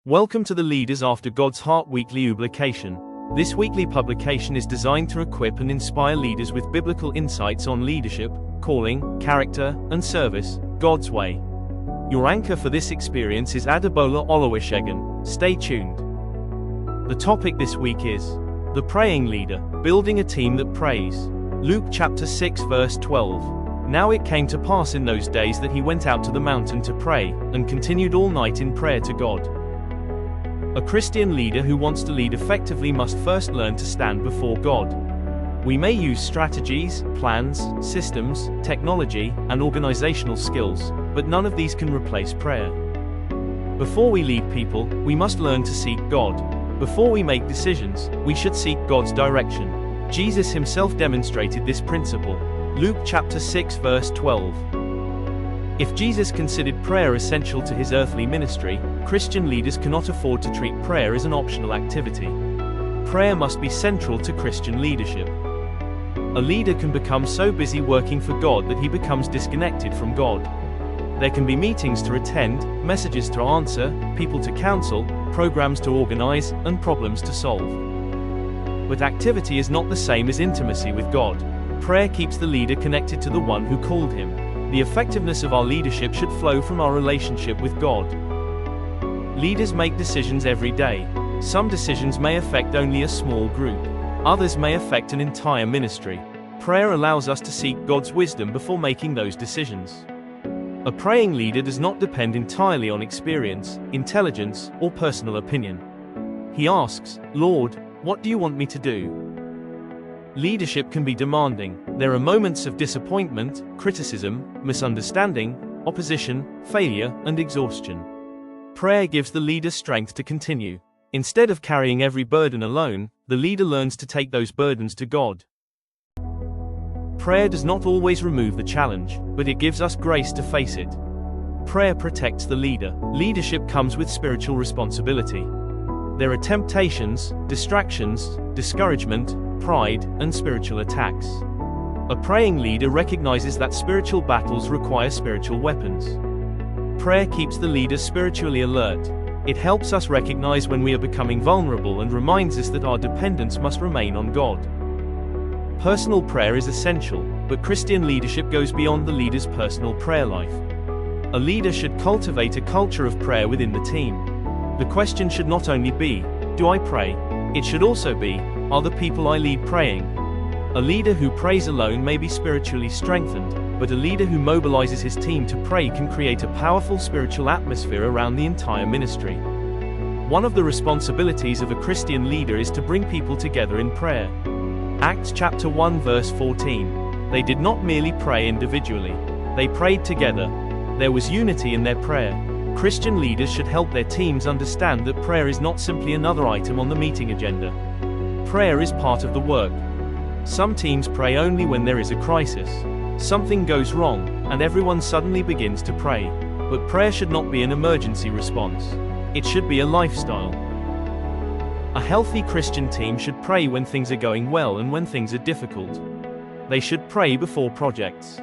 Welcome to the Leaders After God's Heart weekly publication. This weekly publication is designed to equip and inspire leaders with biblical insights on leadership, calling, character, and service, God's way. Your anchor for this experience is Adebola Oluwasegun. Stay tuned. The topic this week is the praying leader, building a team that prays. Luke chapter 6 verse 12. Now it came to pass in those days that he went out to the mountain to pray, and continued all night in prayer to God. A Christian leader who wants to lead effectively must first learn to stand before God. We may use strategies, plans, systems, technology, and organizational skills, but none of these can replace prayer. Before we lead people, we must learn to seek God. Before we make decisions, we should seek God's direction. Jesus himself demonstrated this principle. Luke chapter 6 verse 12. If Jesus considered prayer essential to his earthly ministry, Christian leaders cannot afford to treat prayer as an optional activity. Prayer must be central to Christian leadership. A leader can become so busy working for God that he becomes disconnected from God. There can be meetings to attend, messages to answer, people to counsel, programs to organize, and problems to solve. But activity is not the same as intimacy with God. Prayer keeps the leader connected to the one who called him. The effectiveness of our leadership should flow from our relationship with God. Leaders make decisions every day. Some decisions may affect only a small group. Others may affect an entire ministry. Prayer allows us to seek God's wisdom before making those decisions. A praying leader does not depend entirely on experience, intelligence, or personal opinion. He asks, "Lord, what do you want me to do?" Leadership can be demanding. There are moments of disappointment, criticism, misunderstanding, opposition, failure, and exhaustion. Prayer gives the leader strength to continue. Instead of carrying every burden alone, the leader learns to take those burdens to God. Prayer does not always remove the challenge, but it gives us grace to face it. Prayer protects the leader. Leadership comes with spiritual responsibility. There are temptations, distractions, discouragement, pride, and spiritual attacks. A praying leader recognizes that spiritual battles require spiritual weapons. Prayer keeps the leader spiritually alert. It helps us recognize when we are becoming vulnerable and reminds us that our dependence must remain on God. Personal prayer is essential, but Christian leadership goes beyond the leader's personal prayer life. A leader should cultivate a culture of prayer within the team. The question should not only be, "Do I pray?" It should also be, "Are the people I lead praying?" A leader who prays alone may be spiritually strengthened, but a leader who mobilizes his team to pray can create a powerful spiritual atmosphere around the entire ministry. One of the responsibilities of a Christian leader is to bring people together in prayer. Acts chapter 1 verse 14. They did not merely pray individually. They prayed together. There was unity in their prayer. Christian leaders should help their teams understand that prayer is not simply another item on the meeting agenda. Prayer is part of the work. Some teams pray only when there is a crisis. Something goes wrong, and everyone suddenly begins to pray. But prayer should not be an emergency response. It should be a lifestyle. A healthy Christian team should pray when things are going well and when things are difficult. They should pray before projects.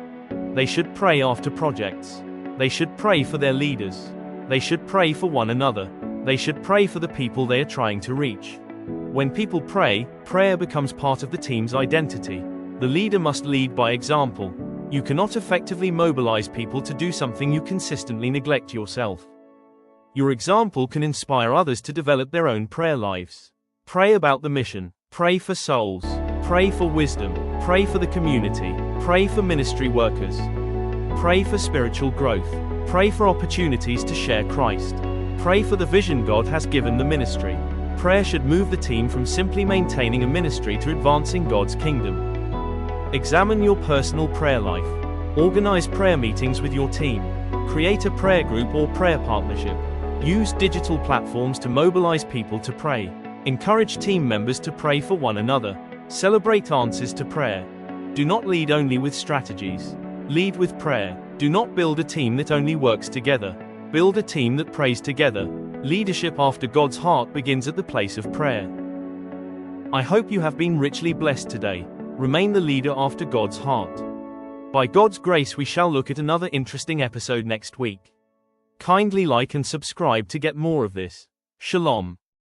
They should pray after projects. They should pray for their leaders. They should pray for one another. They should pray for the people they are trying to reach. When people pray, prayer becomes part of the team's identity. The leader must lead by example. You cannot effectively mobilize people to do something you consistently neglect yourself. Your example can inspire others to develop their own prayer lives. Pray about the mission. Pray for souls. Pray for wisdom. Pray for the community. Pray for ministry workers. Pray for spiritual growth. Pray for opportunities to share Christ. Pray for the vision God has given the ministry. Prayer should move the team from simply maintaining a ministry to advancing God's kingdom. Examine your personal prayer life. Organize prayer meetings with your team. Create a prayer group or prayer partnership. Use digital platforms to mobilize people to pray. Encourage team members to pray for one another. Celebrate answers to prayer. Do not lead only with strategies. Lead with prayer. Do not build a team that only works together. Build a team that prays together. Leadership after God's heart begins at the place of prayer. I hope you have been richly blessed today. Remain the leader after God's heart. By God's grace, we shall look at another interesting episode next week. Kindly like and subscribe to get more of this. Shalom.